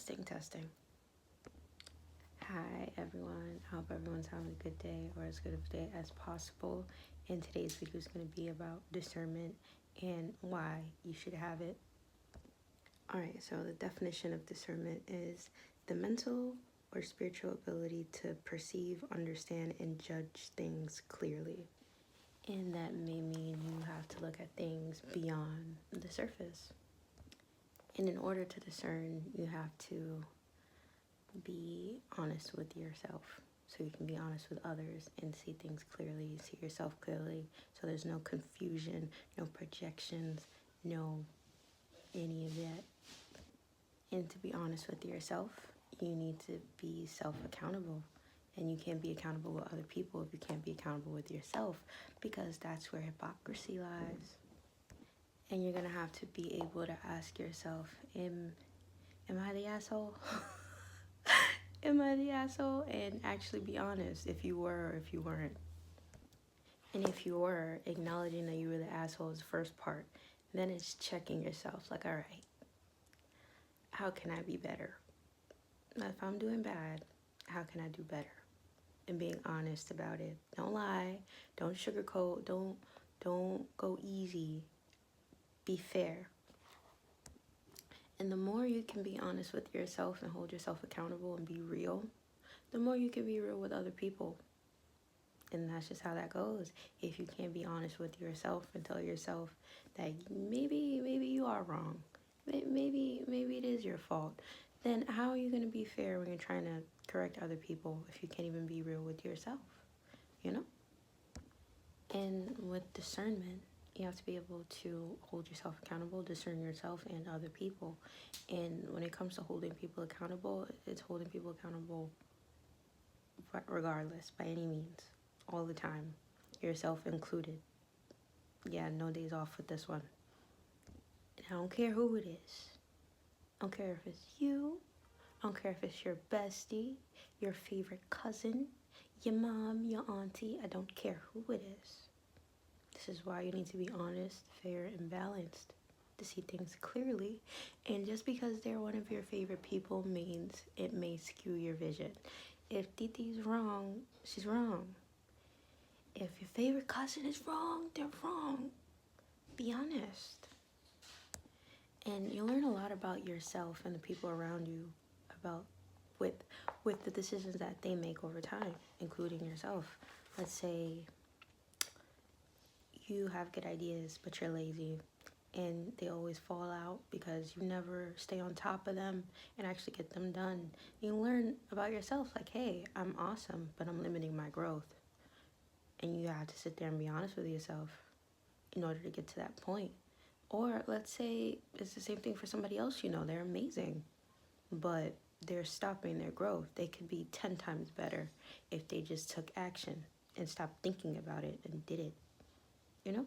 Testing. Hi everyone. I hope everyone's having a good day or as good of a day as possible. And today's video is going to be about discernment and why you should have it. Alright, so the definition of discernment is the mental or spiritual ability to perceive, understand, and judge things clearly. And that may mean you have to look at things beyond the surface. And in order to discern, you have to be honest with yourself so you can be honest with others and see things clearly, see yourself clearly, so there's no confusion, no projections, no any of that. And to be honest with yourself, you need to be self-accountable. And you can't be accountable with other people if you can't be accountable with yourself, because that's where hypocrisy lies. And you're gonna have to be able to ask yourself, am I the asshole? Am I the asshole? And actually be honest if you were or if you weren't. And if you were, acknowledging that you were the asshole is the first part. Then it's checking yourself, like, all right, how can I be better? If I'm doing bad, how can I do better? And being honest about it. Don't lie, don't sugarcoat, don't go easy. Be fair. And the more you can be honest with yourself and hold yourself accountable and be real, the more you can be real with other people. And that's just how that goes. If you can't be honest with yourself and tell yourself that maybe you are wrong, maybe it is your fault, then how are you going to be fair when you're trying to correct other people if you can't even be real with yourself, you know? And with discernment, you have to be able to hold yourself accountable, discern yourself and other people. And when it comes to holding people accountable, it's holding people accountable regardless, by any means, all the time, yourself included. Yeah, no days off with this one. And I don't care who it is. I don't care if it's you. I don't care if it's your bestie, your favorite cousin, your mom, your auntie. I don't care who it is. This is why you need to be honest, fair, and balanced to see things clearly. And just because they're one of your favorite people means it may skew your vision. If Titi's wrong, she's wrong. If your favorite cousin is wrong, they're wrong. Be honest. And you'll learn a lot about yourself and the people around you about with the decisions that they make over time, including yourself. Let's say you have good ideas, but you're lazy, and they always fall out because you never stay on top of them and actually get them done. You learn about yourself, like, hey, I'm awesome, but I'm limiting my growth. And you have to sit there and be honest with yourself in order to get to that point. Or let's say it's the same thing for somebody else, you know, they're amazing, but they're stopping their growth. They could be 10 times better if they just took action and stopped thinking about it and did it. You know?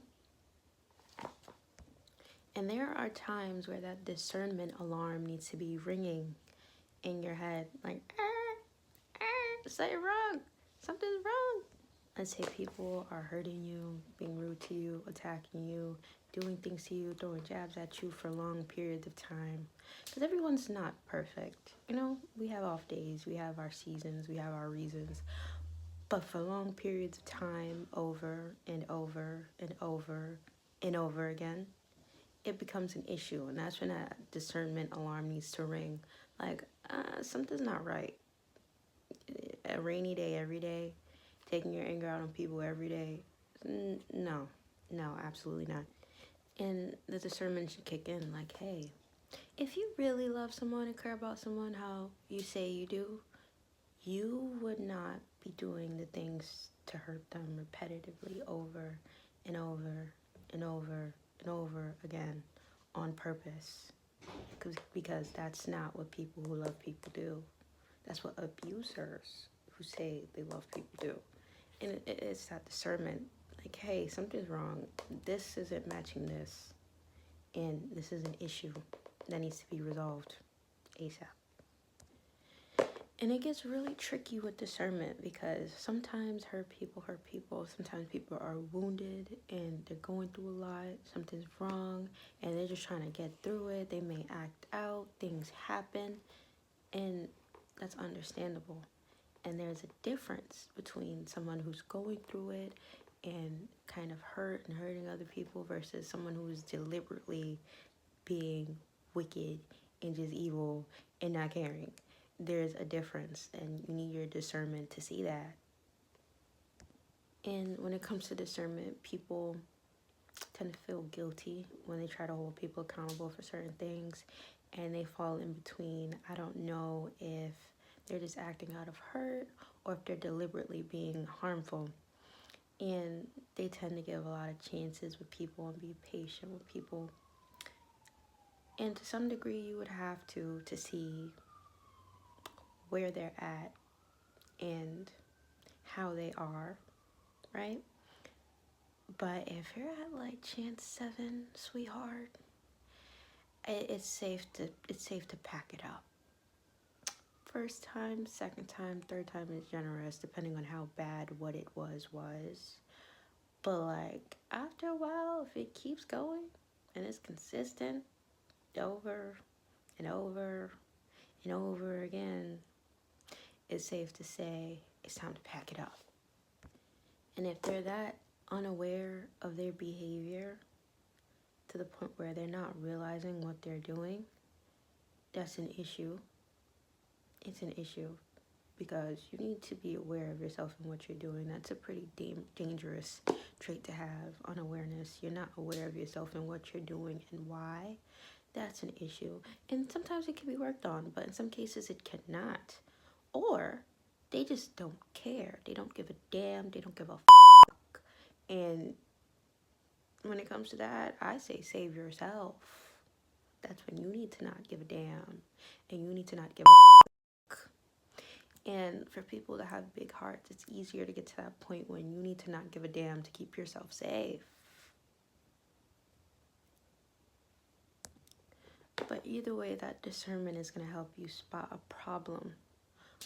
And there are times where that discernment alarm needs to be ringing in your head, like, say wrong, something's wrong. Let's say people are hurting you, being rude to you, attacking you, doing things to you, throwing jabs at you for long periods of time. Because everyone's not perfect. You know, we have off days, we have our seasons, we have our reasons. But for long periods of time, over and over and over and over again, it becomes an issue. And that's when that discernment alarm needs to ring. Like, something's not right. A rainy day every day, taking your anger out on people every day. No, absolutely not. And the discernment should kick in, like, hey, if you really love someone and care about someone how you say you do, you would not be doing the things to hurt them repetitively over and over and over and over again on purpose. Because that's not what people who love people do. That's what abusers who say they love people do. And it's that discernment. Like, hey, something's wrong. This isn't matching this. And this is an issue that needs to be resolved ASAP. And it gets really tricky with discernment because sometimes hurt people. Sometimes people are wounded and they're going through a lot. Something's wrong and they're just trying to get through it. They may act out. Things happen. And that's understandable. And there's a difference between someone who's going through it and kind of hurt and hurting other people versus someone who is deliberately being wicked and just evil and not caring. There's a difference, and you need your discernment to see that. And when it comes to discernment, people tend to feel guilty when they try to hold people accountable for certain things, and they fall in between. I don't know if they're just acting out of hurt or if they're deliberately being harmful. And they tend to give a lot of chances with people and be patient with people. And to some degree, you would have to see where they're at and how they are, right? But if you're at like chance 7, sweetheart, it's safe to pack it up. First time, second time, third time is generous, depending on how bad what it was. But like after a while, if it keeps going and it's consistent over and over and over again, it's safe to say it's time to pack it up. And if they're that unaware of their behavior to the point where they're not realizing what they're doing, that's an issue. It's an issue because you need to be aware of yourself and what you're doing. That's a pretty dangerous trait to have, unawareness. You're not aware of yourself and what you're doing and why. That's an issue. And sometimes it can be worked on, but in some cases it cannot. Or they just don't care. They don't give a damn. They don't give a fuck. And when it comes to that, I say save yourself. That's when you need to not give a damn. And you need to not give a fuck. And for people that have big hearts, it's easier to get to that point when you need to not give a damn to keep yourself safe. But either way, that discernment is going to help you spot a problem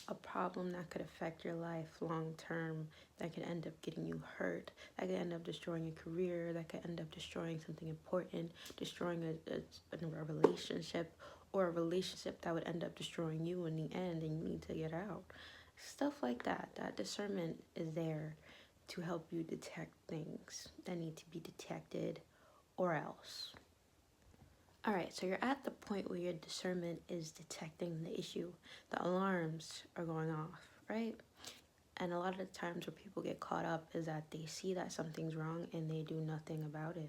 that could affect your life long term, that could end up getting you hurt, that could end up destroying your career, that could end up destroying something important, destroying a relationship, or a relationship that would end up destroying you in the end, and you need to get out. Stuff like that. That discernment is there to help you detect things that need to be detected, or else. All right, so you're at the point where your discernment is detecting the issue. The alarms are going off, right? And a lot of the times where people get caught up is that they see that something's wrong and they do nothing about it.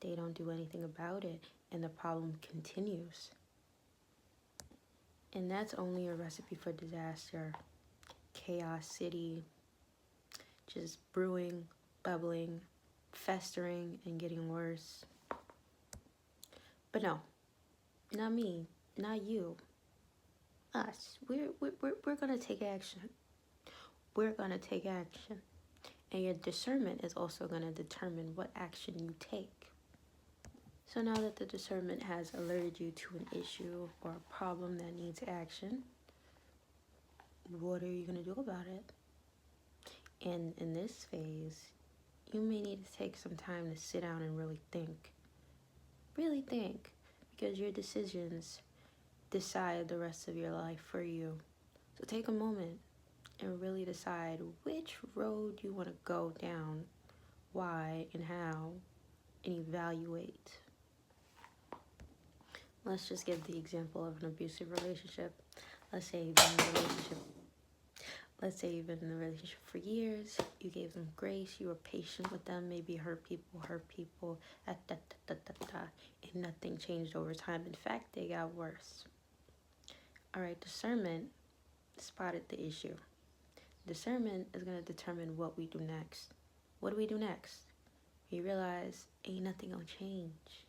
They don't do anything about it, and the problem continues. And that's only a recipe for disaster. Chaos city, just brewing, bubbling, festering, and getting worse. But no, not me, not you, us. We're gonna take action. We're gonna take action. And your discernment is also gonna determine what action you take. So now that the discernment has alerted you to an issue or a problem that needs action, what are you gonna do about it? And in this phase, you may need to take some time to sit down and really think. Really think, because your decisions decide the rest of your life for you. So take a moment and really decide which road you want to go down, why and how, and evaluate. Let's just give the example of an abusive relationship. Let's say you've been in a relationship for years. You gave them grace. You were patient with them. Maybe hurt people, and nothing changed over time. In fact, they got worse. All right, discernment spotted the issue. Discernment is going to determine what we do next. What do we do next? We realize ain't nothing gonna change.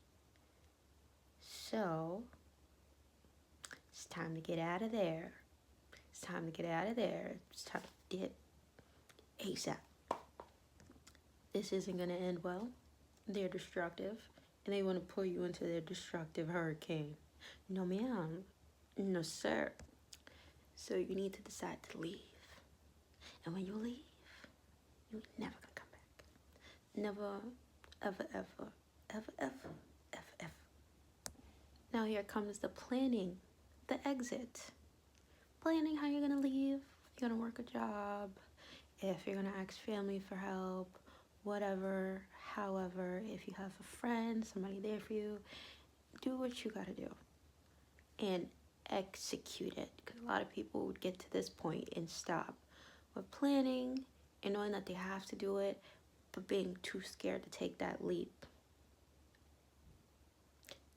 So it's time to get out of there. It's time to get out of there. It's time to dip ASAP. This isn't gonna end well. They're destructive, and they want to pull you into their destructive hurricane. No, ma'am. No, sir. So you need to decide to leave. And when you leave, you're never gonna come back. Never, ever, ever, ever, ever, ever, ever. Now here comes the planning, the exit. planning how you're gonna leave, you're gonna work a job, if you're gonna ask family for help, whatever. However, if you have a friend, somebody there for you, do what you gotta do and execute it. Because a lot of people would get to this point and stop with planning and knowing that they have to do it, but being too scared to take that leap.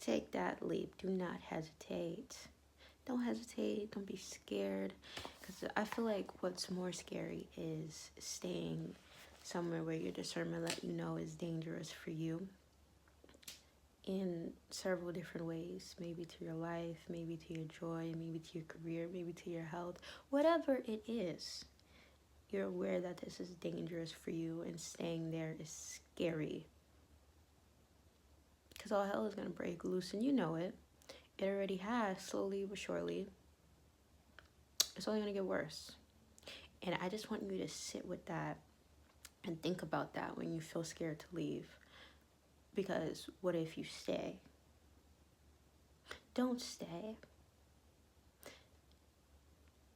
Take that leap. Do not hesitate. Don't hesitate. Don't be scared. Because I feel like what's more scary is staying somewhere where your discernment let you know is dangerous for you in several different ways. Maybe to your life, maybe to your joy, maybe to your career, maybe to your health. Whatever it is, you're aware that this is dangerous for you, and staying there is scary. Because all hell is going to break loose, and you know it. It already has, slowly but surely. It's only going to get worse. And I just want you to sit with that and think about that when you feel scared to leave. Because what if you stay? Don't stay.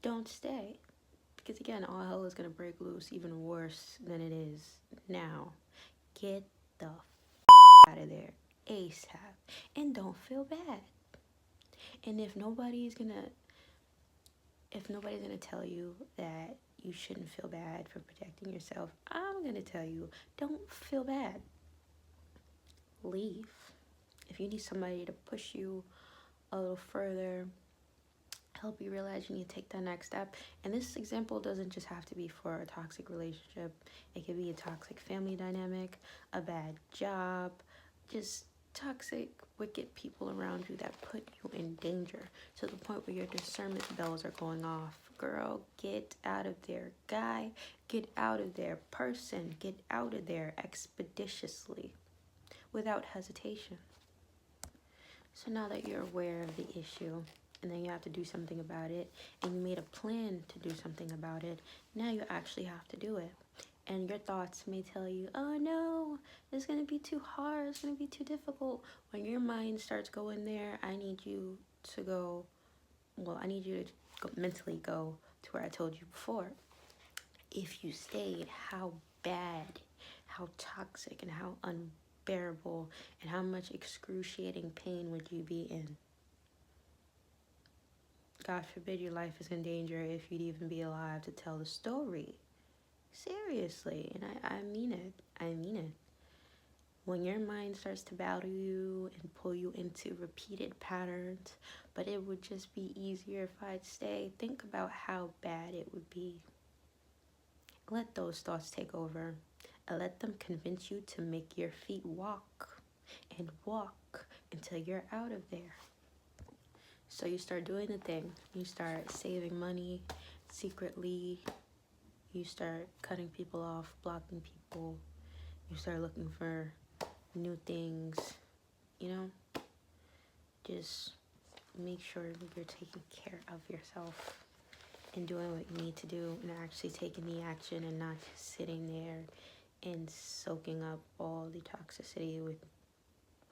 Don't stay. Because again, all hell is going to break loose even worse than it is now. Get the out of there ASAP. And don't feel bad. And if nobody's gonna tell you that you shouldn't feel bad for protecting yourself, I'm gonna tell you, don't feel bad. Leave. If you need somebody to push you a little further, help you realize you need to take that next step. And this example doesn't just have to be for a toxic relationship. It could be a toxic family dynamic, a bad job, just toxic, wicked people around you that put you in danger to the point where your discernment bells are going off. Girl, get out of there. Guy, get out of there. Person, get out of there expeditiously, without hesitation. So now that you're aware of the issue, and then you have to do something about it, and you made a plan to do something about it, now you actually have to do it. And your thoughts may tell you, oh no, it's going to be too hard, it's going to be too difficult. When your mind starts going there, I need you to mentally go to where I told you before. If you stayed, how bad, how toxic, and how unbearable, and how much excruciating pain would you be in? God forbid your life is in danger if you'd even be alive to tell the story. Seriously, and I mean it. I mean it. When your mind starts to battle you and pull you into repeated patterns, but it would just be easier if I'd stay, think about how bad it would be. Let those thoughts take over, and let them convince you to make your feet walk and walk until you're out of there. So you start doing the thing. You start saving money secretly. You start cutting people off, blocking people. You start looking for new things, just make sure that you're taking care of yourself and doing what you need to do and actually taking the action and not just sitting there and soaking up all the toxicity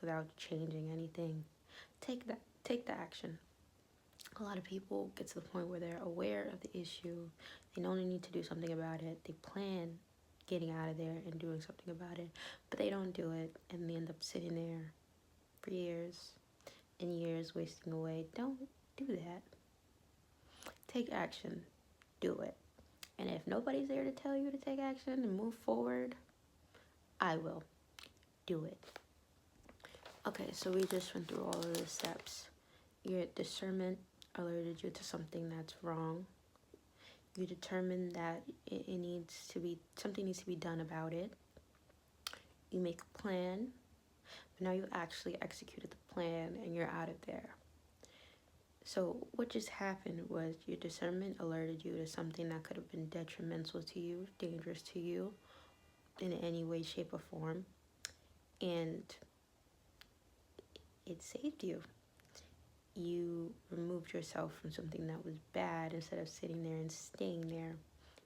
without changing anything. Take the action. A lot of people get to the point where they're aware of the issue. They know they need to do something about it. They plan getting out of there and doing something about it, but they don't do it, and they end up sitting there for years and years wasting away. Don't do that. Take action. Do it. And if nobody's there to tell you to take action and move forward, I will. Do it. Okay, so we just went through all of the steps. Your discernment alerted you to something that's wrong. You determine that something needs to be done about it. You make a plan, but now you actually executed the plan and you're out of there. So what just happened was your discernment alerted you to something that could have been detrimental to you, dangerous to you in any way, shape, or form. And it saved you. You removed yourself from something that was bad instead of sitting there and staying there.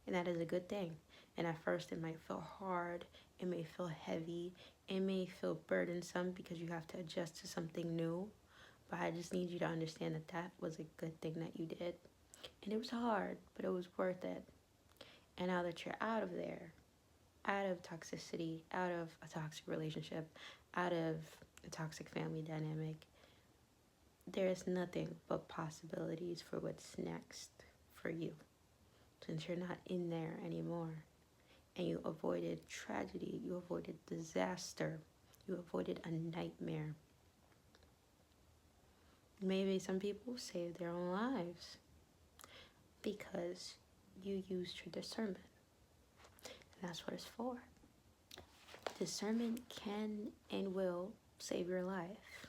And that is a good thing. And at first it might feel hard, it may feel heavy, it may feel burdensome because you have to adjust to something new. But I just need you to understand that that was a good thing that you did. And it was hard, but it was worth it. And now that you're out of there, out of toxicity, out of a toxic relationship, out of a toxic family dynamic, there is nothing but possibilities for what's next for you. Since you're not in there anymore, and you avoided tragedy, you avoided disaster, you avoided a nightmare. Maybe some people saved their own lives because you used your discernment. And that's what it's for. Discernment can and will save your life.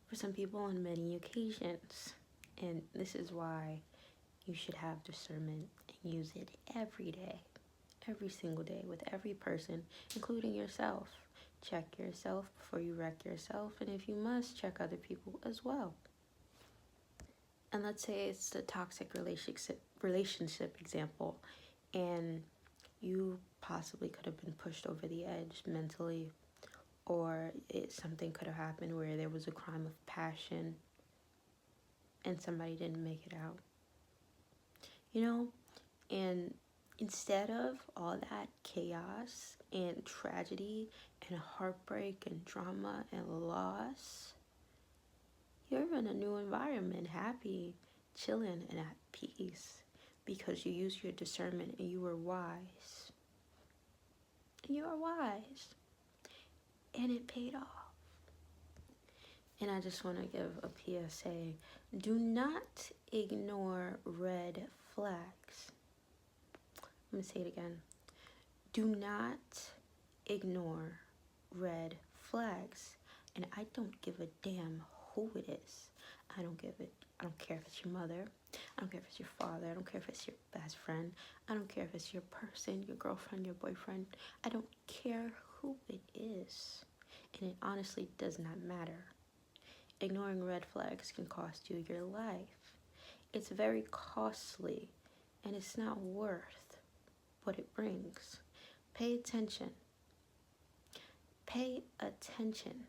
For some people on many occasions. And this is why you should have discernment and use it every day. Every single day with every person, including yourself. Check yourself before you wreck yourself, and if you must, check other people as well. And let's say it's the toxic relationship example, and you possibly could have been pushed over the edge mentally, or something could have happened where there was a crime of passion and somebody didn't make it out. And instead of all that chaos and tragedy and heartbreak and drama and loss, you're in a new environment, happy, chilling, and at peace because you used your discernment and you were wise. And you are wise. And it paid off. And I just want to give a PSA. Do not ignore red flags. I'm going to say it again. Do not ignore red flags. And I don't give a damn who it is. I don't care if it's your mother. I don't care if it's your father. I don't care if it's your best friend. I don't care if it's your person, your girlfriend, your boyfriend. I don't care who it is. And it honestly does not matter. Ignoring red flags can cost you your life. It's very costly, and it's not worth what it brings. Pay attention. Pay attention.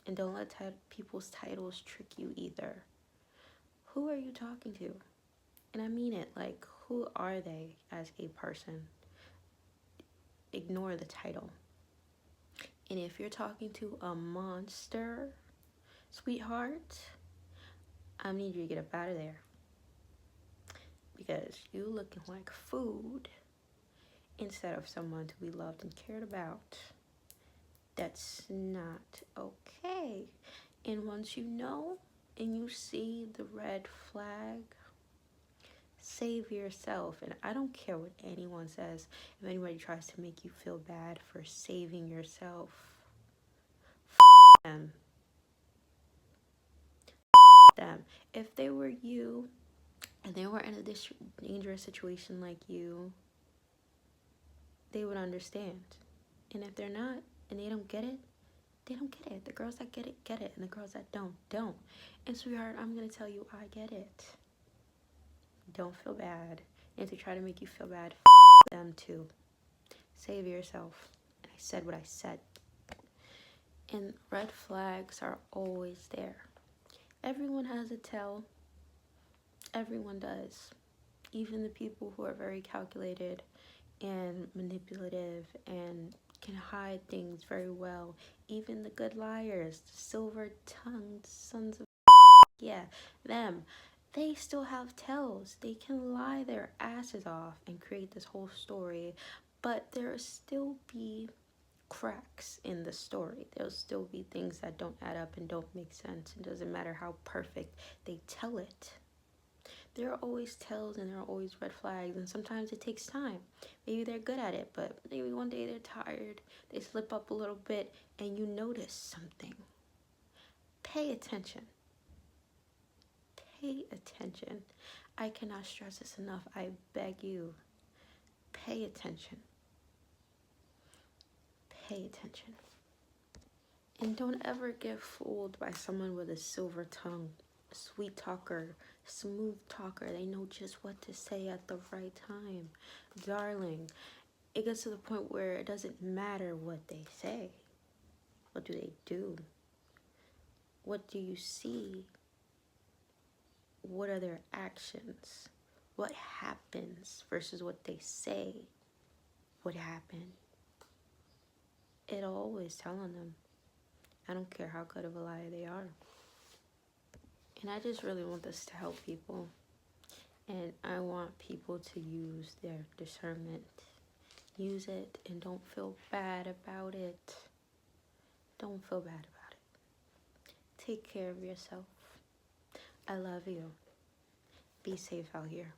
And don't let people's titles trick you either. Who are you talking to? And I mean it, like, who are they as a person? Ignore the title. And if you're talking to a monster, sweetheart, I need you to get up out of there. Because you looking like food instead of someone to be loved and cared about. That's not okay. And once you know and you see the red flag, save yourself. And I don't care what anyone says. If anybody tries to make you feel bad for saving yourself, them. Them. If they were you and they were in a dangerous situation like you, they would understand. And if they're not and they don't get it, they don't get it. The girls that get it, get it. And the girls that don't. And sweetheart, I'm going to tell you, I get it. Don't feel bad. And if they try to make you feel bad, them too. Save yourself. And I said what I said. And red flags are always there. Everyone has a tell. Everyone does. Even the people who are very calculated and manipulative and can hide things very well. Even the good liars, the silver-tongued sons of yeah, them. They still have tells. They can lie their asses off and create this whole story, but there'll still be cracks in the story. There'll still be things that don't add up and don't make sense. It doesn't matter how perfect they tell it. There are always tells and there are always red flags, and sometimes it takes time. Maybe they're good at it, but maybe one day they're tired, they slip up a little bit, and you notice something. Pay attention. Pay attention. I cannot stress this enough. I beg you. Pay attention. Pay attention. And don't ever get fooled by someone with a silver tongue, a sweet talker, smooth talker. They know just what to say at the right time. Darling, it gets to the point where it doesn't matter what they say. What do they do? What do you see? what are their actions? What happens versus what they say would happen. It'll always tell on them. I don't care how good of a liar they are. And I just really want this to help people. And I want people to use their discernment. Use it and don't feel bad about it. Don't feel bad about it. Take care of yourself. I love you. Be safe out here.